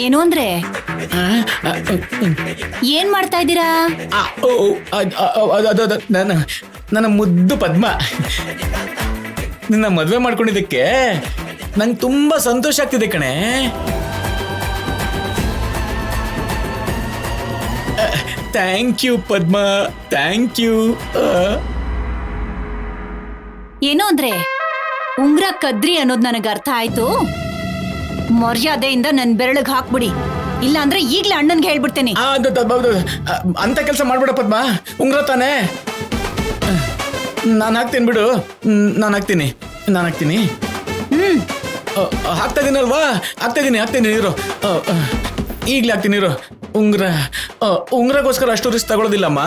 ಏನು ಅಂದ್ರೆ ಏನ್ ಮಾಡ್ತಾ ಇದ್ದೀರಾ? ನನ್ನ ಮುದ್ದು ಪದ್ಮ, ನಿನ್ನ ಮದ್ವೆ ಮಾಡ್ಕೊಂಡಿದ್ದಕ್ಕೆ ನಂಗೆ ತುಂಬಾ ಸಂತೋಷ ಆಗ್ತಿದೆ ಕಣೆ. Thank you Padma, thank you. ಏನು ಅಂದ್ರೆ ಉಂಗ್ರ ಕದ್ರಿ ಅನ್ನೋದು ನನಗೆ ಅರ್ಥ ಆಯ್ತು. ಮರ್ಯಾದೆಯಿಂದ ನನ್ ಬೆರಳಿಗೆ ಹಾಕ್ಬಿಡಿ, ಇಲ್ಲ ಅಂದ್ರೆ ಈಗ್ಲೇ ಅಣ್ಣನ್ಗೆ ಹೇಳ್ಬಿಡ್ತೇನೆ. ಅಂತ ಕೆಲಸ ಮಾಡ್ಬೇಡ ಪದ್ಮ, ಉಂಗ್ರ ತಾನೆ. ನಾನು ಹಾಕ್ತೀನಿ ಬಿಡು, ನಾನು ಹಾಕ್ತೀನಿ. ಹಾಕ್ತಾ ಇದೀನಲ್ವಾ? ಹಾಕ್ತೀನಿ ಇರು, ಈಗ್ಲೇ ಹಾಕ್ತೀನಿ ಇರು. ಉಂಗ್ರಗೋಸ್ಕರ ಅಷ್ಟು ರಿಸ್ಕ್ ತಗೊಳ್ಳೋದಿಲ್ಲಮ್ಮ,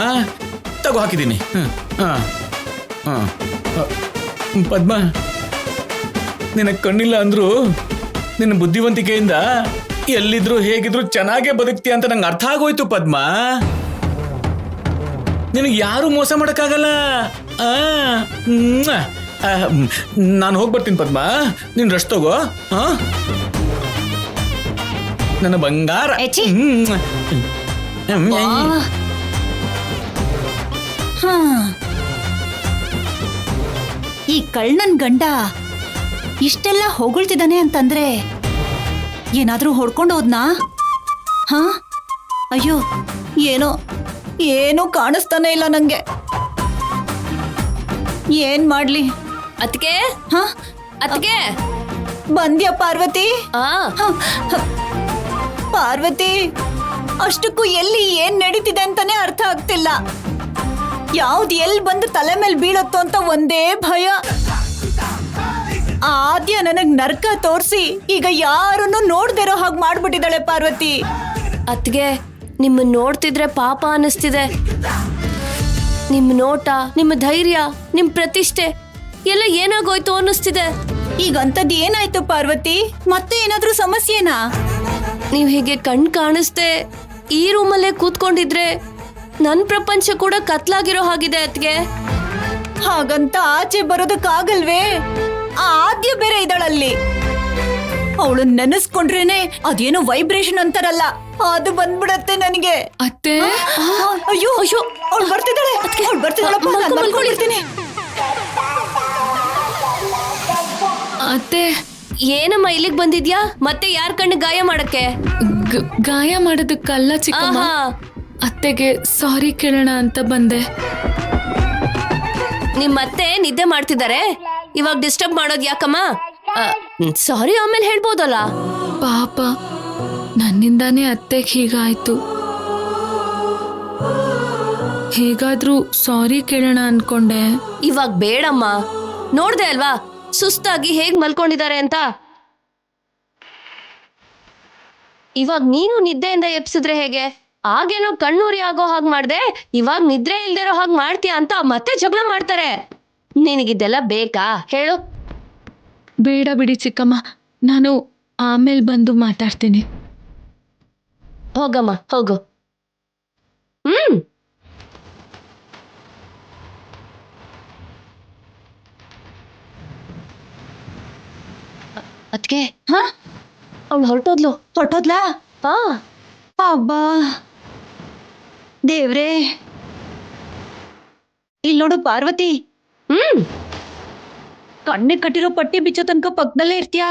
ತಗೋ ಹಾಕಿದ್ದೀನಿ. ಪದ್ಮ, ನಿನಗೆ ಕಣ್ಣಿಲ್ಲ ಅಂದ್ರು ನಿನ್ನ ಬುದ್ಧಿವಂತಿಕೆಯಿಂದ ಎಲ್ಲಿದ್ರು ಹೇಗಿದ್ರು ಚೆನ್ನಾಗೇ ಬದುಕ್ತಿ ಅಂತ ನಂಗೆ ಅರ್ಥ ಆಗೋಯ್ತು ಪದ್ಮ. ನಿನಗೆ ಯಾರು ಮೋಸ ಮಾಡಕ್ಕಾಗಲ್ಲ. ನಾನು ಹೋಗ್ಬರ್ತೀನಿ ಪದ್ಮ, ನೀನ್ ರೆಸ್ಟ್ ತಗೋ. ನನ್ನ ಬಂಗಾರ. ಈ ಕಳ್ಳನ್ ಗಂಡ ಇಷ್ಟೆಲ್ಲ ಹೊಗಳ್ತಿದ್ದಾನೆ ಅಂತಂದ್ರೆ ಏನಾದ್ರೂ ಹೊಡ್ಕೊಂಡು ಹೋದ್ನಾ? ಅಯ್ಯೋ, ಏನೋ ಕಾಣಿಸ್ತಾನೆ ಇಲ್ಲ ನಂಗೆ. ಏನ್ ಮಾಡ್ಲಿ? ಅತ್ಗೆ ಅತ್ಗೆ ಬಂದ್ಯಾ ಪಾರ್ವತಿ? ಪಾರ್ವತಿ, ಅಷ್ಟಕ್ಕೂ ಎಲ್ಲಿ ಏನ್ ನಡೀತಿದೆ ಅಂತಾನೆ ಅರ್ಥ ಆಗ್ತಿಲ್ಲ. ಯಾವ್ದು ಎಲ್ಲಿ ಬಂದು ತಲೆ ಮೇಲೆ ಬೀಳತ್ತೋ ಅಂತ ಒಂದೇ ಭಯ. ಆದ್ಯ ನನಗ್ ನರ್ಕ ತೋರ್ಸಿ ಈಗ ಯಾರನ್ನು ನೋಡ್ದಿರೋ ಹಾಗೆ ಮಾಡ್ಬಿಟ್ಟಿದ್ದಾಳೆ ಪಾರ್ವತಿ. ಅತ್ಗೆ, ನಿಮ್ಮ ನೋಡ್ತಿದ್ರೆ ಪಾಪ ಅನಿಸ್ತಿದೆ. ನಿಮ್ಮ ನೋಟ, ನಿಮ್ಮ ಧೈರ್ಯ, ನಿಮ್ ಪ್ರತಿಷ್ಠೆ ಎಲ್ಲ ಏನಾಗೋಯ್ತು ಅನ್ನಿಸ್ತಿದೆ. ಈಗ ಅಂತದ್ ಏನಾಯ್ತು ಪಾರ್ವತಿ? ಮತ್ತೆ ಏನಾದ್ರೂ ಸಮಸ್ಯೆನಾ? ನೀವ್ ಹೀಗೆ ಕಣ್ ಕಾಣಿಸ್ದೆ ಈ ರೂಮಲ್ಲೇ ಕೂತ್ಕೊಂಡಿದ್ರೆ ನನ್ ಪ್ರಪಂಚ ಕೂಡ ಕತ್ಲಾಗಿರೋ ಹಾಗಿದೆ ಅತ್ಗೆ. ಹಾಗಂತ ಆಚೆ ಬರೋದಕ್ಕಾಗಲ್ವೇ? ಆದ್ಯ ಬೇರೆ ಇದ್ದಾಳಲ್ಲಿ. ಅವಳು ನೆನೆಸ್ಕೊಂಡ್ರೇನೆ ಅದೇನೋ ವೈಬ್ರೇಷನ್ ಅಂತಾರಲ್ಲ, ಅದು ಬಂದ್ಬಿಡತ್ತೆ ನನಗೆ. ಅತ್ತೆ, ಅಯ್ಯೋ ಅಯ್ಯೋ, ಅವಳು ಬರ್ತಿದ್ದಾಳೆ. ಅವಳು ಬರ್ತಿದ್ದಾಳಪ್ಪ, ನಾನು ಮಲ್ಕೊಂಡಿರ್ತೀನಿ. ಅತ್ತೆ, ಏನಮ್ಮ ಇಲ್ಲಿಗೆ ಬಂದಿದ್ಯಾ? ಮತ್ತೆ ಯಾರ ಕಣ್ಣು ಗಾಯ ಮಾಡಕ್ಕೆ? ಗಾಯ ಮಾಡೋದಕ್ಕಲ್ಲ ಚಿಕ್ಕಮ್ಮ, ಅತ್ತೆಗೆ ಸಾರಿ ಕೇಳೋಣ ಅಂತ ಬಂದೆ. ನಿಮ್ಮತ್ತೆ ನಿದ್ದೆ ಮಾಡ್ತಿದ್ದಾರೆ, ಇವಾಗ ಡಿಸ್ಟರ್ಬ್ ಮಾಡೋದು ಯಾಕಮ್ಮ? ಸಾರಿ ಆಮೇಲೆ ಹೇಳ್ಬೋದಲ್ಲ. ಪಾಪ, ನನ್ನಿಂದಾನೇ ಅತ್ತೆಗೆ ಹೀಗಾಯ್ತು. ಹೇಗಾದ್ರೂ ಸಾರಿ ಕೇಳೋಣ ಅನ್ಕೊಂಡೆ. ಇವಾಗ ಬೇಡಮ್ಮ, ನೋಡ್ದೆ ಅಲ್ವಾ ಸುಸ್ತಾಗಿ ಹೇಗ್ ಮಲ್ಕೊಂಡಿದ್ದಾರೆ ಅಂತ. ಇವಾಗ ನೀನು ನಿದ್ದೆಯಿಂದ ಎಪ್ಸಿದ್ರೆ ಹೇಗೆ? ಆಗೇನೋ ಕಣ್ಣೂರಿ ಆಗೋ ಹಾಗೆ ಮಾಡ್ದೆ, ಇವಾಗ ನಿದ್ರೆ ಇಲ್ದಿರೋ ಹಾಗೆ ಮಾಡ್ತೀಯ ಅಂತ ಮತ್ತೆ ಜಗಳ ಮಾಡ್ತಾರೆ. ನಿನಗಿದ್ದೆಲ್ಲ ಬೇಕಾ ಹೇಳು? ಬೇಡ ಬಿಡಿ ಚಿಕ್ಕಮ್ಮ, ನಾನು ಆಮೇಲೆ ಬಂದು ಮಾತಾಡ್ತೀನಿ. ಹೋಗಮ್ಮ, ಹೋಗು. ಅದ್ಕೆ ಅವಳು ಹೊರಟೋದ್ಲಾ? ಅಬ್ಬಾ ದೇವ್ರೇ, ಇಲ್ಲಿ ನೋಡು ಪಾರ್ವತಿ, ಕಣ್ಣಿಗೆ ಕಟ್ಟಿರೋ ಪಟ್ಟಿ ಬಿಚ್ಚೋ ತನಕ ಪಕ್ಕದಲ್ಲೇ ಇರ್ತೀಯಾ?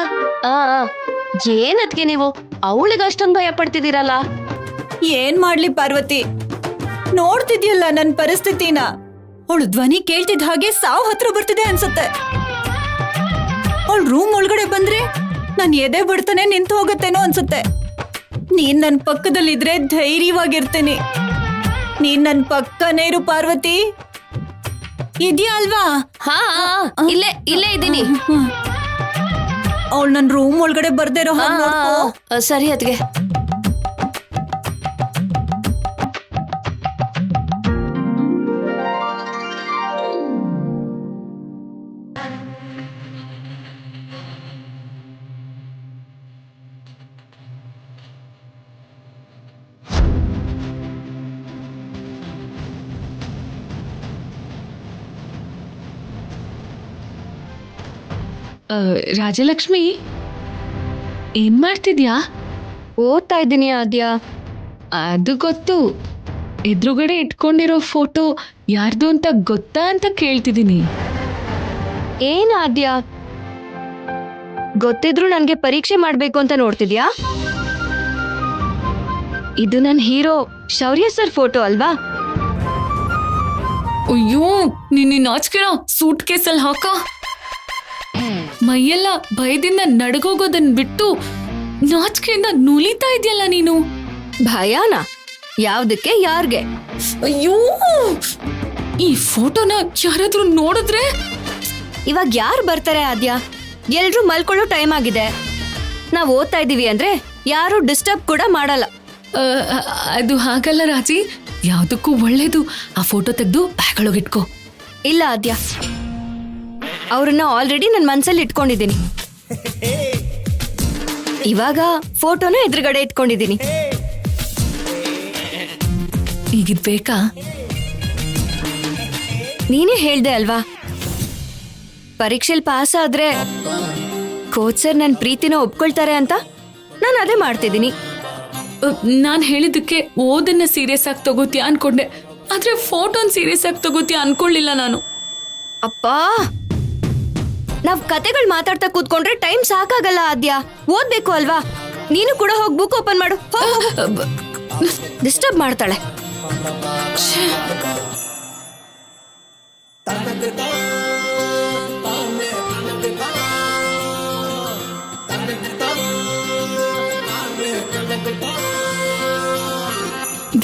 ಏನದ್ಕೆ ನೀವು ಅವಳಿಗೆ ಅಷ್ಟೊಂದು ಭಯ ಪಡ್ತಿದ್ದೀರಲ್ಲ? ಏನ್ ಮಾಡ್ಲಿ ಪಾರ್ವತಿ, ನೋಡ್ತಿದ್ಯಲ್ಲ ನನ್ ಪರಿಸ್ಥಿತಿನ. ಅವಳು ಧ್ವನಿ ಕೇಳ್ತಿದ್ದ ಹಾಗೆ ಸಾವು ಹತ್ರ ಬರ್ತಿದೆ ಅನ್ಸುತ್ತೆ. ಅವಳು ರೂಮ್ ಒಳಗಡೆ ಬಂದ್ರೆ ನನ್ ಎದೆ ಬಿಡ್ತಾನೆ ನಿಂತು ಹೋಗುತ್ತೇನೋ ಅನ್ಸುತ್ತೆ. ನೀನ್ ನನ್ ಪಕ್ಕದಲ್ಲಿದ್ರೆ ಧೈರ್ಯವಾಗಿರ್ತೀನಿ. ನೀನ್ ನನ್ ಪಕ್ಕನೇ ಇರು ಪಾರ್ವತಿ, ಇದ್ಯಾ ಅಲ್ವಾ? ಇಲ್ಲೇ ಇದ್ದೀನಿ. ಅವಳು ನನ್ ರೂಮ್ ಒಳಗಡೆ ಬರ್ದೇ ಇರೋ ಹಾಗೆ ನೋಡ್ಕೋ. ಸರಿ ಅದ್ಗೆ. ರಾಜಲಕ್ಷ್ಮಿ, ಏನ್ ಮಾಡ್ತಿದ್ಯಾ? ಓದ್ತಾ ಇದ್ದೀನಿ ಆದ್ಯ. ಅದು ಗೊತ್ತು. ಎದುರುಗಡೆ ಇಟ್ಕೊಂಡಿರೋ ಫೋಟೋ ಯಾರ್ದು ಅಂತ ಗೊತ್ತಾ ಅಂತ ಕೇಳ್ತಿದ್ದೀನಿ. ಏನ್ ಆದ್ಯ, ಗೊತ್ತಿದ್ರು ನನ್ಗೆ ಪರೀಕ್ಷೆ ಮಾಡ್ಬೇಕು ಅಂತ ನೋಡ್ತಿದ್ಯಾ? ಇದು ನನ್ನ ಹೀರೋ ಶೌರ್ಯ ಸರ್ ಫೋಟೋ ಅಲ್ವಾ? ಅಯ್ಯೋ, ನಿನ್ನ ನಾಚಿಕೆನೋ ಸೂಟ್ ಕೇಸಲ್ಲಿ ಹಾಕ. ಮೈಯೆಲ್ಲ ಭಯದಿಂದ ನಡಗೋಗೋದನ್ ಬಿಟ್ಟು ನಾಚಿಕೆಯಿಂದ ನುಲಿತಾ ಇದೆಯಲ್ಲ ನೀನು. ಭಯಾನ? ಯಾವ್ದಕ್ಕೆ? ಯಾರ್ಗೆ? ಅಯ್ಯೋ, ಈ ಫೋಟೋನ ಯಾರಾದ್ರೂ ನೋಡಿದ್ರೆ? ಇವಾಗ ಯಾರು ಬರ್ತಾರೆ ಆದ್ಯ? ಎಲ್ರೂ ಮಲ್ಕೊಳ್ಳೋ ಟೈಮ್ ಆಗಿದೆ. ನಾವ್ ಓದ್ತಾ ಇದೀವಿ ಅಂದ್ರೆ ಯಾರು ಡಿಸ್ಟರ್ಬ್ ಕೂಡ ಮಾಡಲ್ಲ. ಅದು ಹಾಗಲ್ಲ ರಾಜಿ, ಯಾವ್ದಕ್ಕೂ ಒಳ್ಳೇದು. ಆ ಫೋಟೋ ತೆಗೆದು ಬ್ಯಾಗೊಳಗಿಟ್ಕೋ. ಇಲ್ಲ ಆದ್ಯ, ಅವ್ರನ್ನ ಆಲ್ರೆಡಿ ನನ್ನ ಮನ್ಸಲ್ಲಿ ಇಟ್ಕೊಂಡಿದ್ದೀನಿ. ಇವಾಗ ಫೋಟೋನ ಎದುರುಗಡೆ ಇಟ್ಕೊಂಡಿದ್ದೀನಿ. ಈಗಿದ್ ಬೇಕಾ? ನೀನೇ ಹೇಳ್ದೆ ಅಲ್ವಾ, ಪರೀಕ್ಷೆಲ್ ಪಾಸ್ ಆದ್ರೆ ಕೋಚ್ ಸರ್ ನನ್ನ ಪ್ರೀತಿನ ಒಪ್ಕೊಳ್ತಾರೆ ಅಂತ. ನಾನು ಅದೇ ಮಾಡ್ತಿದ್ದೀನಿ. ನಾನ್ ಹೇಳಿದ್ದಕ್ಕೆ ಓದನ್ನ ಸೀರಿಯಸ್ ಆಗಿ ತಗೋತೀಯ ಅನ್ಕೊಂಡೆ, ಆದ್ರೆ ಫೋಟೋನ್ ಸೀರಿಯಸ್ ಆಗಿ ತಗೋತೀಯ ಅನ್ಕೊಳ್ಳಿಲ್ಲ ನಾನು. ಅಪ್ಪಾ, ನಾವ್ ಕತೆಗಳು ಮಾತಾಡ್ತಾ ಕೂತ್ಕೊಂಡ್ರೆ ಟೈಮ್ ಸಾಕಾಗಲ್ಲ ಆದ್ಯ. ಓದ್ಬೇಕು ಅಲ್ವಾ? ನೀನು ಕೂಡ ಹೋಗಿ ಬುಕ್ ಓಪನ್ ಮಾಡು. ಡಿಸ್ಟರ್ಬ್ ಮಾಡ್ತಾಳೆ.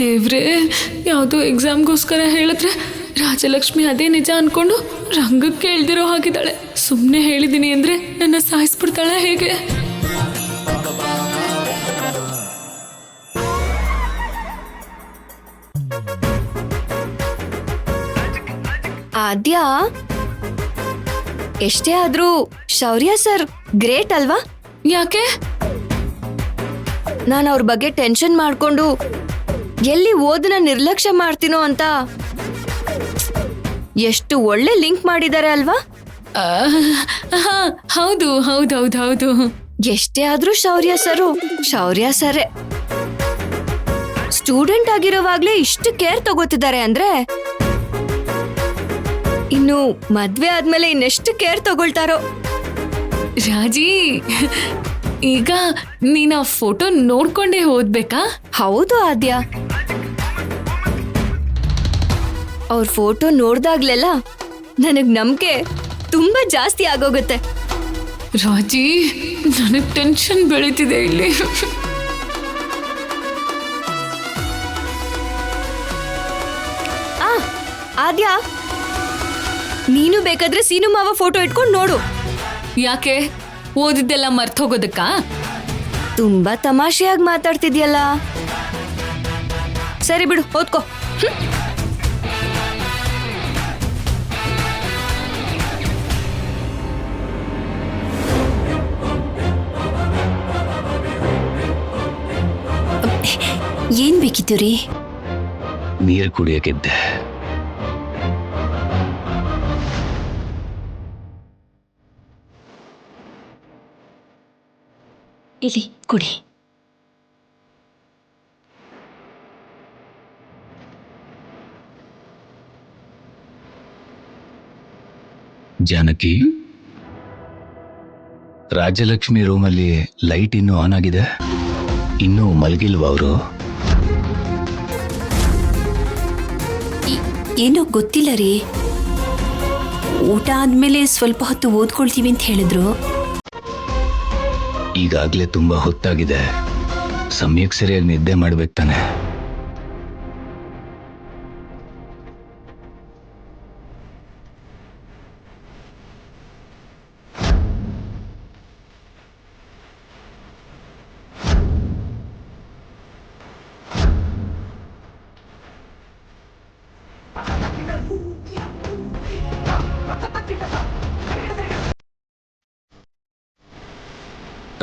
ದೇವ್ರೆ, ಯಾವುದೋ ಎಕ್ಸಾಮ್ಗೋಸ್ಕರ ಹೇಳಿದ್ರೆ ರಾಜಲಕ್ಷ್ಮಿ ಅದೇ ನಿಜ ಅನ್ಕೊಂಡು ರಂಗಕ್ಕೆ ಕೇಳ್ದಿರೋ ಹಾಗಿದ್ದಾಳೆ. ಸುಮ್ಮನೆ ಹೇಳಿದ್ದೀನಿ ಅಂದ್ರೆ ನನ್ನ ಸಾಯಿಸ್ಬಿಡ್ತಾಳೆ ಹೇಗೆ? ಆದ್ಯ, ಎಷ್ಟೇ ಆದ್ರೂ ಶೌರ್ಯ ಸರ್ ಗ್ರೇಟ್ ಅಲ್ವಾ? ಯಾಕೆ? ನಾನು ಅವ್ರ ಬಗ್ಗೆ ಟೆನ್ಷನ್ ಮಾಡ್ಕೊಂಡು ಎಲ್ಲಿ ಓದನ್ನ ನಿರ್ಲಕ್ಷ್ಯ ಮಾಡ್ತೀನೋ ಅಂತ ಎಷ್ಟು ಒಳ್ಳೆ ಲಿಂಕ್ ಮಾಡಿದ್ದಾರೆ ಅಲ್ವಾ? ಹೌದು ಹೌದು ಹೌದು ಹೌದು. ಎಷ್ಟೇ ಆದ್ರೂ ಶೌರ್ಯ ಸರೇ. ಸ್ಟೂಡೆಂಟ್ ಆಗಿರೋವಾಗ್ಲೇ ಇಷ್ಟು ಕೇರ್ ತಗೋತಿದ್ದಾರೆ ಅಂದ್ರೆ ಇನ್ನು ಮದ್ವೆ ಆದ್ಮೇಲೆ ಇನ್ನೆಷ್ಟು ಕೇರ್ ತಗೊಳ್ತಾರೋ. ರಾಜಿ, ಈಗ ನೀನ್ ಆ ಫೋಟೋ ನೋಡ್ಕೊಂಡೇ ಓದ್ಬೇಕಾ? ಹೌದು ಆದ್ಯ, ಅವ್ರ ಫೋಟೋ ನೋಡ್ದಾಗ್ಲೆಲ್ಲ ನನಗ್ ನಂಬಿಕೆ ತುಂಬಾ ಜಾಸ್ತಿ ಆಗೋಗುತ್ತೆ. ರಾಜಿ, ನನಗ್ ಟೆನ್ಷನ್ ಬೆಳೀತಿದೆ ಇಲ್ಲಿ. ಆದ್ಯ, ನೀನು ಬೇಕಾದ್ರೆ ಸೀನು ಮಾವ ಫೋಟೋ ಇಟ್ಕೊಂಡು ನೋಡು. ಯಾಕೆ? ಓದಿದ್ದೆಲ್ಲ ಮರ್ತೋಗೋದಕ್ಕಾ? ತುಂಬಾ ತಮಾಷೆಯಾಗಿ ಮಾತಾಡ್ತಿದ್ಯಲ್ಲ. ಸರಿ ಬಿಡು, ಓದ್ಕೋ. ಏನ್ ಬೇಕಿತ್ತು ರೀ? ನೀರು ಕುಡಿಯಕ್ಕಿದ್ದೆ. ಇಲ್ಲಿ ಕುಡಿ. ಜಾನಕಿ, ರಾಜಲಕ್ಷ್ಮಿ ರೂಮಲ್ಲಿ ಲೈಟ್ ಇನ್ನೂ ಆನ್ ಆಗಿದೆ. ಇನ್ನೂ ಮಲಗಿಲ್ವ ಅವರು? ಏನೋ ಗೊತ್ತಿಲ್ಲ ರೀ. ಊಟ ಆದ್ಮೇಲೆ ಸ್ವಲ್ಪ ಹೊತ್ತು ಓದ್ಕೊಳ್ತೀವಿ ಅಂತ ಹೇಳಿದ್ರು. ಈಗಾಗ್ಲೇ ತುಂಬಾ ಹೊತ್ತಾಗಿದೆ. ಸಮಯಕ್ಕೆ ಸರಿಯಾಗಿ ನಿದ್ದೆ ಮಾಡ್ಬೇಕು ತಾನೆ.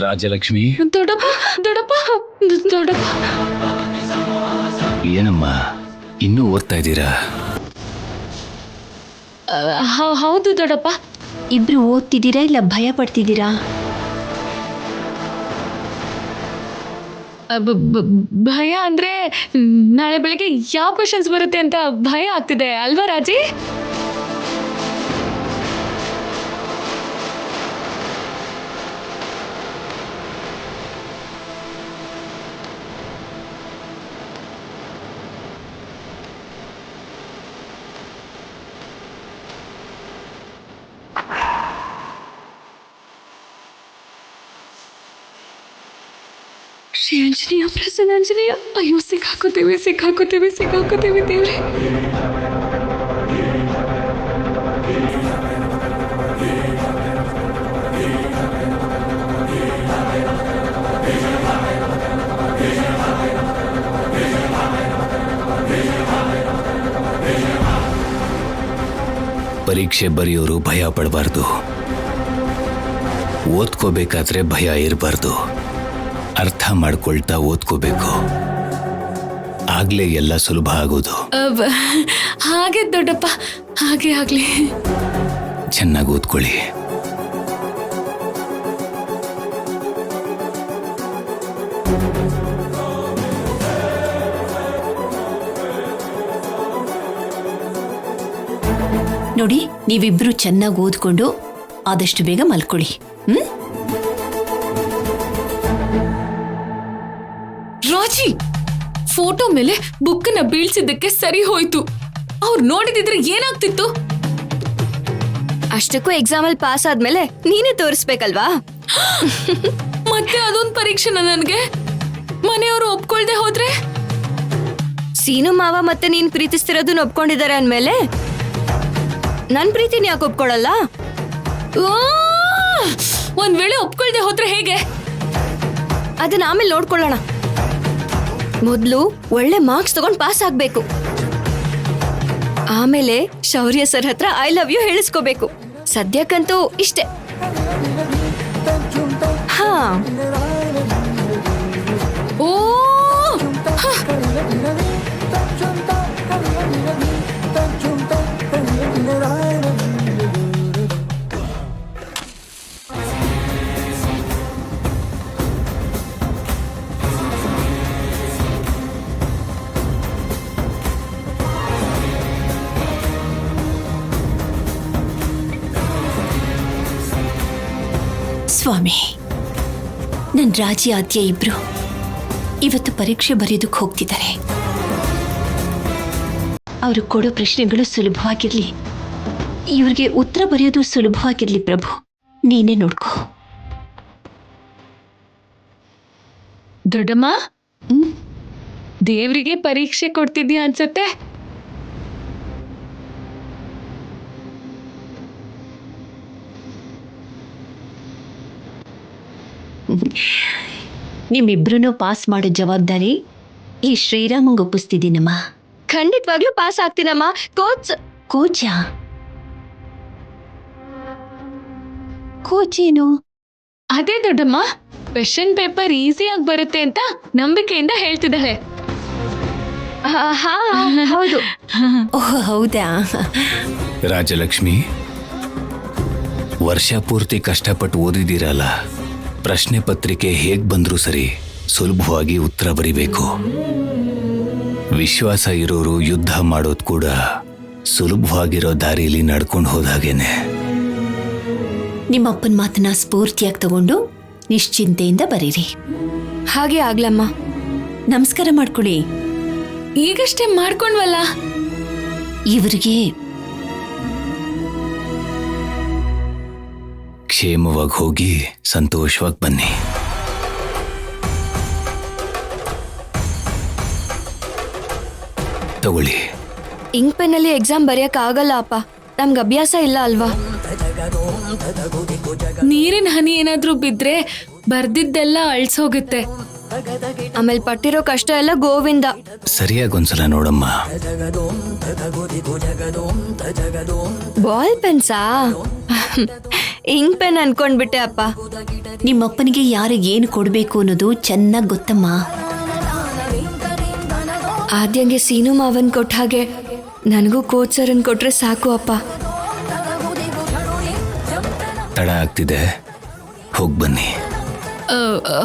ರಾಜಲಕ್ಷ್ಮಿ, ದೊಡ್ಡಪ್ಪ ದೊಡ್ಡಪ್ಪ ದೊಡ್ಡಪ್ಪ. ಏನಮ್ಮ ಇನ್ನೂ ಓದ್ತಾ ಇದ್ದೀರಾ? ಹೌದು ದೊಡ್ಡಪ್ಪ. ಇಬ್ರು ಓದ್ತಿದ್ದೀರಾ ಇಲ್ಲ ಭಯ ಪಡ್ತಿದ್ದೀರಾ? ಭಯ ಅಂದ್ರೆ ನಾಳೆ ಬೆಳಗ್ಗೆ ಯಾವ ಕ್ವಶನ್ಸ್ ಬರುತ್ತೆ ಅಂತ ಭಯ ಆಗ್ತಿದೆ ಅಲ್ವಾ ರಾಜಿ? ಶ್ರೀ ಆಂಜನೇಯ ಪ್ರಸನ್ನ ಆಂಜನೇಯ. ಅಯ್ಯೋ ಸಿಕ್ಕಾಕೋತೇವೆ ದೇವ್ರೆ. ಪರೀಕ್ಷೆ ಬರೆಯೋರು ಭಯ ಪಡಬಾರ್ದು, ಓದ್ಕೋಬೇಕಾದ್ರೆ ಭಯ ಇರಬಾರ್ದು. ಅರ್ಥ ಮಾಡ್ಕೊಳ್ತಾ ಓದ್ಕೋಬೇಕು, ಆಗ್ಲೇ ಎಲ್ಲ ಸುಲಭ ಆಗೋದು. ಹಾಗೆ ದೊಡ್ಡಪ್ಪ, ಹಾಗೆ ಆಗ್ಲಿ. ಚೆನ್ನಾಗಿ ಓದ್ಕೊಳ್ಳಿ. ನೋಡಿ, ನೀವಿಬ್ರು ಚೆನ್ನಾಗಿ ಓದ್ಕೊಂಡು ಆದಷ್ಟು ಬೇಗ ಮಲ್ಕೊಳ್ಳಿ. ರಾಜಿ, ಫೋಟೋ ಮೇಲೆ ಬುಕ್ಕನ್ನ ಬೀಳ್ಸಿದ್ದಕ್ಕೆ ಸರಿ ಹೋಯ್ತು. ಅವ್ರು ನೋಡಿದಿದ್ರೆ ಏನಾಗ್ತಿತ್ತು? ಅಷ್ಟಕ್ಕೂ ಎಕ್ಸಾಮ್ ಅಲ್ಲಿ ಪಾಸ್ ಆದ್ಮೇಲೆ ನೀನೇ ತೋರಿಸ್ಬೇಕಲ್ವಾ? ಮತ್ತೆ ಅದೊಂದು ಪರೀಕ್ಷೆನ ನನ್ಗೆ? ಮನೆಯವರು ಒಪ್ಕೊಳ್ದೆ ಹೋದ್ರೆ? ಸೀನು ಮಾವ ಮತ್ತೆ ನೀನ್ ಪ್ರೀತಿಸ್ತಿರೋದನ್ನ ಒಪ್ಕೊಂಡಿದ್ದಾರೆ ಅಂದ್ಮೇಲೆ ನನ್ ಪ್ರೀತಿನ ಯಾಕೆ ಒಪ್ಕೊಳ್ಳಲ್ಲ? ಒಂದ್ ವೇಳೆ ಒಪ್ಕೊಳ್ದೆ ಹೋದ್ರೆ ಹೇಗೆ? ಅದನ್ನ ಆಮೇಲೆ ನೋಡ್ಕೊಳ್ಳೋಣ. ಮೊದ್ಲು ಒಳ್ಳೆ ಮಾರ್ಕ್ಸ್ ತಗೊಂಡ್ ಪಾಸ್ ಆಗ್ಬೇಕು. ಆಮೇಲೆ ಶೌರ್ಯ ಸರ್ ಹತ್ರ ಐ ಲವ್ ಯು ಹೇಳಿಸ್ಕೋಬೇಕು. ಸದ್ಯಕ್ಕಂತೂ ಇಷ್ಟೇ. ಹಾ. ಓ, ಸ್ವಾಮಿ, ನನ್ ರಾಜಿ ಆದ್ಯ ಇಬ್ರು ಇವತ್ತು ಪರೀಕ್ಷೆ ಬರೆಯೋದಕ್ಕೆ ಹೋಗ್ತಿದ್ದಾರೆ. ಅವರು ಕೊಡೋ ಪ್ರಶ್ನೆಗಳು ಸುಲಭವಾಗಿರ್ಲಿ, ಇವ್ರಿಗೆ ಉತ್ತರ ಬರೆಯೋದು ಸುಲಭವಾಗಿರ್ಲಿ ಪ್ರಭು, ನೀನೇ ನೋಡ್ಕೋ. ದೊಡ್ಡಮ್ಮ, ದೇವ್ರಿಗೆ ಪರೀಕ್ಷೆ ಕೊಡ್ತಿದ್ಯಾ ಅನ್ಸತ್ತೆ. ನಿಮ್ಮಿಬ್ರು ಪಾಸ್ ಮಾಡೋ ಜವಾಬ್ದಾರಿ ಈ ಶ್ರೀರಾಮಂಗ್ ಒಪ್ಪಿಸ್ತಿದ್ದೀನಮ್ಮ. ಖಂಡಿತವಾಗ್ಲೂ ಪಾಸ್ ಆಗ್ತೀನಮ್ಮ. ಕೋಚ್ ಏನು? ಅದೇ ದೊಡ್ಡಮ್ಮ, ಕ್ವೆಶ್ಚನ್ ಪೇಪರ್ ಈಸಿಯಾಗಿ ಬರುತ್ತೆ ಅಂತ ನಂಬಿಕೆಯಿಂದ ಹೇಳ್ತಿದ್ದಾಳೆ. ಹೌದು. ಓಹ್, ಹೌದಾ? ರಾಜಲಕ್ಷ್ಮಿ, ವರ್ಷ ಪೂರ್ತಿ ಕಷ್ಟಪಟ್ಟು ಓದಿದಿರಲ್ಲ, ಪ್ರಶ್ನೆ ಪತ್ರಿಕೆ ಹೇಗ್ ಬಂದ್ರೂ ಸರಿ ಸುಲಭವಾಗಿ ಉತ್ತರ ಬರಿಬೇಕು. ವಿಶ್ವಾಸ ಇರೋರು ಯುದ್ಧ ಮಾಡೋದು ಕೂಡ ಸುಲಭವಾಗಿರೋ ದಾರಿಯಲ್ಲಿ ನಡ್ಕೊಂಡು ಹೋದಾಗೇನೆ. ನಿಮ್ಮಪ್ಪನ ಮಾತನ್ನ ಸ್ಫೂರ್ತಿಯಾಗಿ ತಗೊಂಡು ನಿಶ್ಚಿಂತೆಯಿಂದ ಬರೀರಿ. ಹಾಗೆ ಆಗ್ಲಮ್ಮ. ನಮಸ್ಕಾರ ಮಾಡ್ಕೊಳ್ಳಿ. ಈಗಷ್ಟೇ ಮಾಡ್ಕೊಂಡ್ವಲ್ಲ. ಇವರಿಗೆ ಕ್ಷೇಮವಾಗಿ ಹೋಗಿ ಸಂತೋಷವಾಗಿ ಬನ್ನಿ. ತಗೊಳ್ಳಿ. ಇಂಕ್ ಪೆನ್ ಅಲ್ಲಿ ಎಕ್ಸಾಮ್ ಬರೆಯಕ್ ಆಗಲ್ಲ ಅಪ್ಪ, ನಮ್ಗೆ ಅಭ್ಯಾಸ ಇಲ್ಲ ಅಲ್ವಾ. ನೀರಿನ ಹನಿ ಏನಾದ್ರೂ ಬಿದ್ರೆ ಬರ್ದಿದ್ದೆಲ್ಲ ಅಳ್ಸೋಗುತ್ತೆ. ಆಮೇಲೆ ಪಟ್ಟಿರೋ ಕಷ್ಟ ಎಲ್ಲ ಗೋವಿಂದ. ಸರಿಯಾಗಿ ಒಂದ್ಸಲ ನೋಡಮ್ಮ. ಬಾಲ್ ಪೆನ್ಸಾ? ಇಂಕ್ ಪೆನ್ ಅನ್ಕೊಂಡ್ಬಿಟ್ಟೆ ಅಪ್ಪ. ನಿಮ್ಮಪ್ಪನಿಗೆ ಯಾರಿಗೇನು ಕೊಡ್ಬೇಕು ಅನ್ನೋದು ಚೆನ್ನಾಗಿ ಗೊತ್ತಮ್ಮ. ಆದ್ಯಂಗೆ ಸೀನು ಮಾವನ್ ಕೊಟ್ಟ ಹಾಗೆ ನನಗೂ ಕೋಚ್ ಸರ್ನ್ ಕೊಟ್ರೆ ಸಾಕು ಅಪ್ಪ. ತಡ ಆಗ್ತಿದೆ, ಹೋಗಿ ಬನ್ನಿ.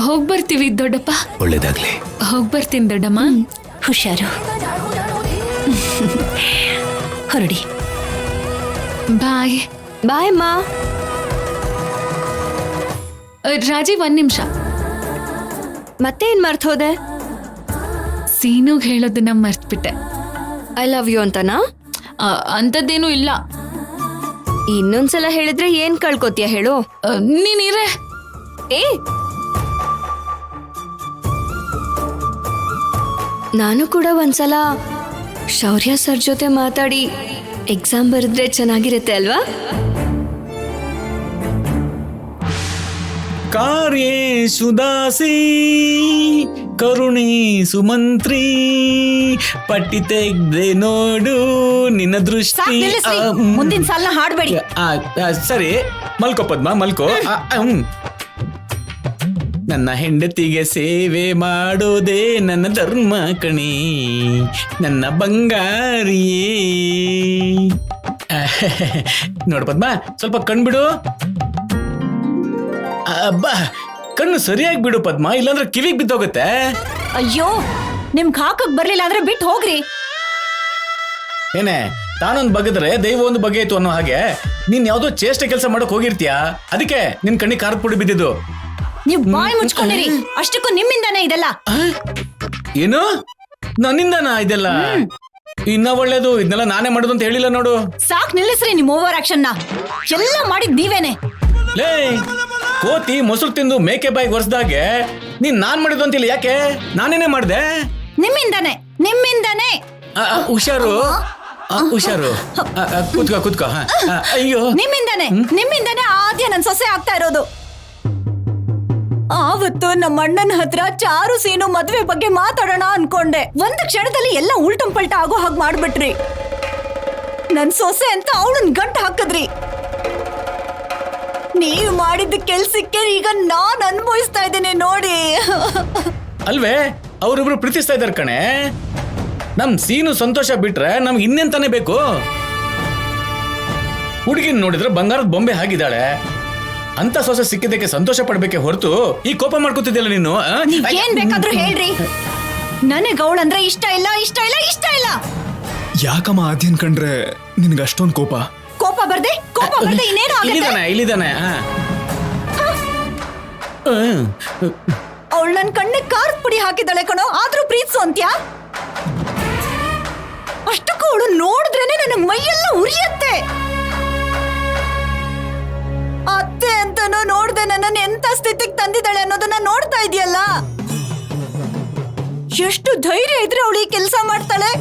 ಹೋಗ್ ಬರ್ತೀವಿ ದೊಡ್ಡಪ್ಪ. ಒಳ್ಳೇದಾಗ್ಲಿ. ಹೋಗ್ ಬರ್ತೀನಿ ದೊಡ್ಡಮ್ಮ. ಹುಷಾರು. ಹೊರಡಿ. ಬಾಯ್. ಬಾಯ್ ಅಮ್ಮ. ರಾಜೀವ್, 1 ನಿಮಿಷ. ಮತ್ತೆ ಏನ್ ಮರ್ತ್ ಹೋದೆ? ಸೀನುಗ್ ಹೇಳೋದನ್ನ ಮರ್ತ್ಬಿಟ್ಟೆ. ಐ ಲವ್ ಯು ಅಂತನಾ? ಅಂಥದ್ದೇನೂ ಇಲ್ಲ. ಇನ್ನೊಂದ್ಸಲ ಹೇಳಿದ್ರೆ ಏನ್ ಕಳ್ಕೊತೀಯ ಹೇಳು? ನೀನಿರೇ. ಏ, ನಾನು ಕೂಡ ಒಂದ್ಸಲ ಶೌರ್ಯ ಸರ್ ಜೊತೆ ಮಾತಾಡಿ ಎಕ್ಸಾಮ್ ಬರೆದ್ರೆ ಚೆನ್ನಾಗಿರುತ್ತೆ ಅಲ್ವಾ? ಕಾರ್ಯೇ ಸುದಾಸಿ ಕರುಣೆ ಸುಮಂತ್ರಿ ಪಟ್ಟಿ ತೆಗ್ದೆ ನೋಡು ನಿನ್ನ ದೃಷ್ಟಿ. ಮುಂದಿನ ಸಾಲ ಹಾಡ್ಬೇಡಿ. ಸರಿ, ಮಲ್ಕೋ ಪದ್ಮ, ಮಲ್ಕೋ. ನನ್ನ ಹೆಂಡತಿಗೆ ಸೇವೆ ಮಾಡೋದೇ ನನ್ನ ಧರ್ಮ ಕಣಿ, ನನ್ನ ಬಂಗಾರಿಯೇ. ನೋಡು ಪದ್ಮ, ಸ್ವಲ್ಪ ಕಣ್ಬಿಡು. ಅಬ್ಬಾ, ಕಣ್ಣು ಸರಿಯಾಗಿ ಬಿಡು ಪದ್ಮ, ಇಲ್ಲಾಂದ್ರೆ ಕಿವಿಗೆ ಬಿದ್ದೋಗುತ್ತೆ. ಅಯ್ಯೋ, ನಿಮ್ಗೆ ಹಾಕಕ್ ಬರ್ಲಿಲ್ಲ ಅಂದ್ರೆ ಬಿಟ್ಟು ಹೋಗ್ರಿ. ಏನೇ, ತಾನೊಂದು ಬಗೆದ್ರೆ ದೈವ ಒಂದು ಬಗೆಯಿತು ಅನ್ನೋ ಹಾಗೆ ನೀನ್ ಯಾವ್ದೋ ಚೇಷ್ಟೆ ಕೆಲಸ ಮಾಡಕ್ ಹೋಗಿರ್ತೀಯ, ಅದಕ್ಕೆ ನಿನ್ ಕಣ್ಣಿ ಖಾರದ ಪುಡಿ ಬಿದ್ದಿದ್ದು. ನೀವ್ ಬಾಯ್ ಮುಚ್ಕೊಂಡಿರಿ. ಅಷ್ಟಕ್ಕೂ ನಿಮ್ಮಿಂದಾನೇ ಇದೆಲ್ಲ. ಏನು, ನನ್ನಿಂದನಾ ಇದೆಲ್ಲ? ಇನ್ನ ಒಳ್ಳೇದು, ಇದನ್ನೆಲ್ಲ ನಾನೇ ಮಾಡೋದು ಅಂತ ಹೇಳಿಲ್ಲ ನೋಡು. ಸಾಕ್ ನಿಲ್ಲಿಸ್ರಿ ನಿಮ್ ಓವರ್ ಆಕ್ಷನ್ ನ. ಎಲ್ಲ ಮಾಡಿದ್ ನೀವೇನೆ. ಲೇ, ಕೋತಿ ಮೊಸರು ತಿಂದು ಮೇಕೆ ಬಾಯಿಗೆ ಒರೆಸ್ದಾಗೆ ನೀನ್ ನಾನ್ ಮಾಡಿದ್ದು ಅಂತಿಲ್ಲ, ಯಾಕೆ? ನಾನೇನೇ ಮಾಡ್ದೆ. ನಿಮ್ಮಿಂದಾನೆ, ನಿಮ್ಮಿಂದಾನೆ. ಹುಷಾರು, ಹುಷಾರು. ಕೂತ್ಕೋ, ಕೂತ್ಕೋ. ಅಯ್ಯೋ, ನಿಮ್ಮಿಂದಾನೆ, ನಿಮ್ಮಿಂದಾನೆ ಆದ್ಯ ನನ್ ಸೊಸೆ ಆಗ್ತಾ ಇರೋದು. ಆವತ್ತು ನಮ್ಮ ಅಣ್ಣನ ಹತ್ರ ಚಾರು ಸೀನು ಮದ್ವೆ ಬಗ್ಗೆ ಮಾತಾಡೋಣ ಅನ್ಕೊಂಡೆ. ಒಂದು ಕ್ಷಣದಲ್ಲಿ ಎಲ್ಲ ಉಲ್ಟಂ ಪಲ್ಟ ಆಗೋ ಹಾಗೆ ಮಾಡ್ಬಿಟ್ರಿ. ನನ್ ಸೊಸೆ ಅಂತ ಅವಳನ್ ಗಂಟು ಹಾಕದ್ರಿ. ನೀವು ಮಾಡಿದ ಕೆಲ್ಸಕ್ಕೆ ಈಗ ನಾನ್ ಅನುಭವಿಸ್ತಾ ಇದ್ದೀನಿ ನೋಡಿ. ಅಲ್ವೇ, ಅವ್ರಿಬ್ರು ಪ್ರೀತಿಸ್ತಾ ಇದಾರೆ ಕಣೆ. ನಮ್ ಸೀನು ಸಂತೋಷ ಬಿಟ್ರೆ ನಮ್ಗೆ ಇನ್ನೆಂತಾನೆ ಬೇಕು? ಹುಡುಗಿನ ನೋಡಿದ್ರೆ ಬಂಗಾರದ ಬೊಂಬೆ ಆಗಿದ್ದಾಳೆ. ಅಂತ ಸೊಸೆ ಸಿಕ್ಕಿದ್ದಕ್ಕೆ ಸಂತೋಷ ಪಡ್ಬೇಕೆ ಹೊರತು ಈ ಕೋಪ ಮಾಡ್ಕೊತಿದ್ಯಲ್ಲ ನೀನು. ಏನ್ ಬೇಕಾದ್ರೂ ಹೇಳ್ರಿ, ನನಗ್ ಅವಳಂದ್ರೆ ಇಷ್ಟ ಇಲ್ಲ, ಇಷ್ಟ ಇಲ್ಲ, ಇಷ್ಟ ಇಲ್ಲ. ಯಾಕಮ್ಮ ಆದ್ಯನ್ ಕಂಡ್ರೆ ನಿನ್ಗೆ ಅಷ್ಟೊಂದು ಕೋಪ? ಕೋಪ ಬರ್ದೆ ಇನ್ನೇನು ಆಗುತ್ತೆ? ಇಲ್ಲಿದಾನೆ. ಅವಳು ನನ್ ಕಣ್ಣಿಗೆ ಖಾರದ ಪುಡಿ ಹಾಕಿದ್ದಾಳೆ ಕಣೋ, ಆದ್ರೂ ಪ್ರೀತಿಸು ಅಂತ್ಯಾ? ಅಷ್ಟಕ್ಕೂ ಅವಳು ನೋಡಿದ್ರೇನೆ ನನಗ್ ಮೈಯೆಲ್ಲ ಉರಿಯತ್ತೆ. ಅತ್ತೆ ಅಂತನೋ ನೋಡ್ದೆ ನನ್ನನ್ನು ಎಂತ ಸ್ಥಿತಿಗೆ ತಂದಿದ್ದಾಳೆ ಅನ್ನೋದನ್ನ ನೋಡ್ತಾ ಇದೆಯಲ್ಲ. ಎಷ್ಟು ಧೈರ್ಯ ಇದ್ರೆ ಅವಳು ಈ ಕೆಲಸ ಮಾಡ್ತಾಳೆ.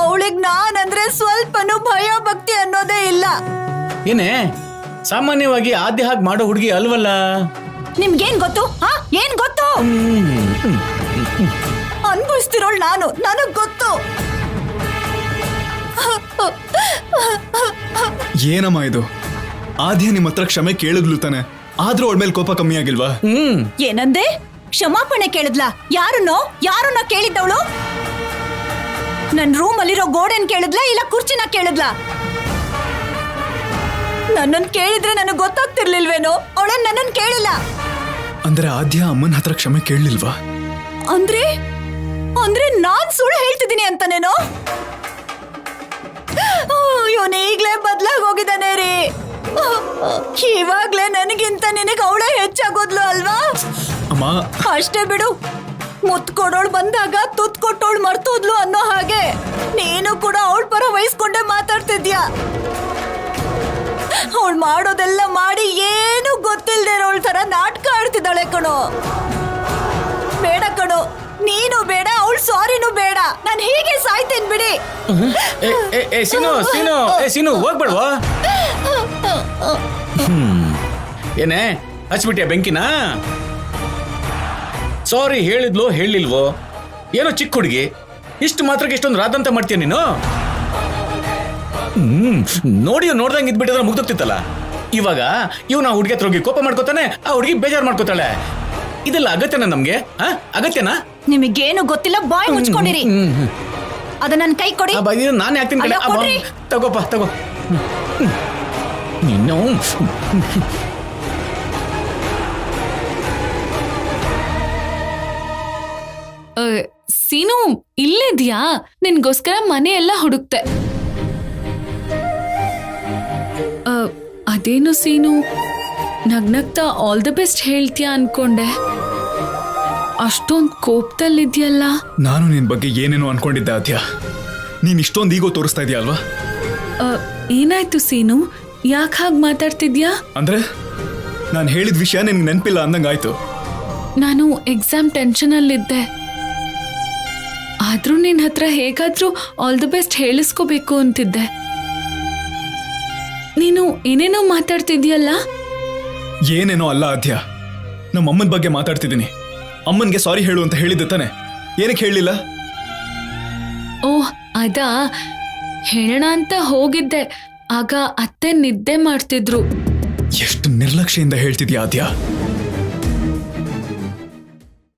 ಅವಳಿಗೆ ನಾನಂದ್ರೆ ಸ್ವಲ್ಪನೂ ಭಯ ಭಕ್ತಿ ಅನ್ನೋದೇ ಇಲ್ಲ. ಏನೇ, ಸಾಮಾನ್ಯವಾಗಿ ಆದ್ಯ ಹಾಗೆ ಮಾಡೋ ಹುಡುಗಿ ಅಲ್ವಲ್ಲ. ನಿಮ್ಗೇನ್ ಗೊತ್ತು? ಏನ್ ಗೊತ್ತು? ಅನ್ಭವಿಸ್ತಿರೋಳ್ ನಾನು, ನನಗ್ ಗೊತ್ತು. ಏನಮ್ಮ ಇದು? ಆದ್ಯ ನಿಮ್ಮ ಹತ್ರ ಕ್ಷಮೆ ಕೇಳಿದ್ಲು ತಾನೆ, ಆದ್ರೂ ಅವಳ ಮೇಲೆ ಕೋಪ ಕಮ್ಮಿ ಆಗಿಲ್ವಾ? ಏನಂದೆ? ಕ್ಷಮಾಪಣೆ ಕೇಳಿದ್ಲಾ? ಯಾರನ್ನೋ ಕೇಳಿದ್ದವಳು? ನನ್ ರೂಮ್ ಅಲ್ಲಿರೋ ಗೋಡೆನ್ ಕೇಳಿದ್ಲಾ ಇಲ್ಲ ಕುರ್ಚಿನ ಕೇಳಿದ್ಲಾ? ನನ್ನನ್ ಕೇಳಿದ್ರೆ ನನಗ್ ಗೊತ್ತಾಗ್ತಿರ್ಲಿಲ್ವೇನೋ? ಅವಳನ್ ನನ್ನನ್ ಕೇಳಿಲ್ಲ. ಅಂದ್ರೆ ಆದ್ಯ ಅಮ್ಮನ ಹತ್ರ ಕ್ಷಮೆ ಕೇಳಲಿಲ್ವಾ? ಅಂದ್ರೆ ನಾನ್ ಸುಳ್ಳು ಹೇಳ್ತಿದ್ದೀನಿ ಅಂತಾನೇನೋ? ಇವನು ಈಗ್ಲೇ ಬದ್ಲಾಗ್ ಹೋಗಿದ್ದಾನೆ ರೀ. ಇವಾಗ್ಲೇ ನನಗಿಂತ ನಿನಗೆ ಅವಳೇ ಹೆಚ್ಚಾಗೋದ್ಲು ಅಲ್ವಾ? ಅಮ್ಮ, ಅಷ್ಟೇ ಬಿಡು. ಮುತ್ ಕೊಡೋಳು ಬಂದಾಗ ತುತ್ ಕೊಟ್ಟೋಳು ಮರ್ತೋದ್ಲು ಅನ್ನೋ ಹಾಗೆ ನೀನು ಕೂಡ ಅವಳ ಪರ ವಹಿಸ್ಕೊಂಡೆ ಮಾತಾಡ್ತಿದ್ಯಾ. ಅವಳು ಮಾಡೋದೆಲ್ಲ ಮಾಡಿ ಏನು ಗೊತ್ತಿಲ್ದೇ ಇರೋಳ ತರ ನಾಟಕ ಆಡ್ತಿದ್ದಾಳೆ ಕಣೋ. ಬೇಡ ಕಣೋ, ನೀನು ಬೇಡ, ಅವಳು ಸಾರಿನೂ ಬೇಡ. ನಾನು ಹೀಗೆ ಸಾಯ್ತೇನೆ ಬಿಡಿ. ಸೀನು ಹೋಗ್ಬೇಡ್ವಾ? ಏನೇ, ಹಚ್ಬಿಟ್ಯಾ ಬೆಂಕಿನ? ಸಾರಿ ಹೇಳಿದ್ಲೋ ಹೇಳಿಲ್ವೋ ಏನೋ ಚಿಕ್ಕ ಹುಡುಗಿ, ಇಷ್ಟು ಮಾತ್ರಕ್ಕೆ ಇಷ್ಟೊಂದು ರಾದಂತ ಮಾಡ್ತೀಯ ನೀನು? ನೋಡ್ದಂಗೆ ಇದ್ಬಿಟ್ಟಿದ್ರೆ ಮುಗ್ದೋಗ್ತಿತ್ತಲ್ಲ. ಇವಾಗ ಇವ್ ನಾ ಹುಡುಗಿ ಹತ್ರ ಹೋಗಿ ಕೋಪ ಮಾಡ್ಕೋತಾನೆ, ಆ ಹುಡುಗಿ ಬೇಜಾರು ಮಾಡ್ಕೋತಾಳೆ. ಇದೆಲ್ಲ ಅಗತ್ಯನಾ ನಮ್ಗೆ? ಅಗತ್ಯನಾ? ನಿಮಗೇನು ಗೊತ್ತಿಲ್ಲ, ಬಾಯ್ ಮುಚ್ಕೊಂಡಿರಿ. ಅದ ನನ್ ಕೈ ಕೊಡಿ. ನಾನು ಯಾಕ್ತೀನಿ ಕಡೆ? ತಗೋಪ್ಪ, ತಗೋ. ನೀನು ನೀನು ಇಲ್ಲಿದ್ಯಾ? ನಿನ್ಗೋಸ್ಕರ ಮನೆ ಎಲ್ಲ ಹುಡುಕ್ತೆ. ಅದೇನು ಸೀನು, ನಗ್ನಗ್ತಾ ಆಲ್ ದ ಬೆಸ್ಟ್ ಹೇಳ್ತೀಯ ಅನ್ಕೊಂಡೆ. ಅಷ್ಟೊಂದ್ ಕೋಪದಲ್ಲಿದ್ಯಲ್ಲ? ನಾನು ನಿನ್ ಬಗ್ಗೆ ಏನೇನೋ ಅನ್ಕೊಂಡಿದ್ದೆ ಆದ್ಯ. ನೀನ್ ಇಷ್ಟೊಂದು ಈಗೋ ತೋರಿಸ್ತಾ ಇದೀಯ ಅಲ್ವಾ? ಏನಾಯ್ತು ಸೀನು, ಯಾಕೆ ಹಾಗೆ ಮಾತಾಡ್ತಿದ್ಯಾ? ಅಂದ್ರೆ ನಾನು ಹೇಳಿದ ವಿಷಯ ನಿನ್ಗೆ ನೆನಪಿಲ್ಲ ಅಂದಂಗಾಯ್ತು. ನಾನು ಎಕ್ಸಾಮ್ ಟೆನ್ಷನ್ ಅಲ್ಲಿದ್ದೆ. ಆದ್ರೂ ನಿನ್ ಹತ್ರ ಹೇಗಾದ್ರೂ ಆಲ್ ದ ಬೆಸ್ಟ್ ಹೇಳಿಸ್ಕೋಬೇಕು ಅಂತಿದ್ದೆ. ನೀನು ಏನೇನೋ ಮಾತಾಡ್ತಿದ್ಯಲ್ಲ? ಏನೇನೋ ಅಲ್ಲ ಆದ್ಯ, ನಮ್ಮ ಅಮ್ಮನ ಬಗ್ಗೆ ಮಾತಾಡ್ತಿದ್ದೀನಿ. ಅಮ್ಮನ್ಗೆ ಸಾರಿ ಹೇಳು ಅಂತ ಹೇಳಿದ್ದೆ ತಾನೆ, ಏನಕ್ಕೆ ಹೇಳಲಿಲ್ಲ? ಓಹ್ ಅದಾ, ಹೇಳೋಣ ಅಂತ ಹೋಗಿದ್ದೆ. ಆಗ ಅತ್ತೆ ನಿದ್ದೆ ಮಾಡ್ತಿದ್ರು. ಎಷ್ಟು ನಿರ್ಲಕ್ಷ್ಯದಿಂದ ಹೇಳ್ತಿದ್ಯಾ ಆದ್ಯ.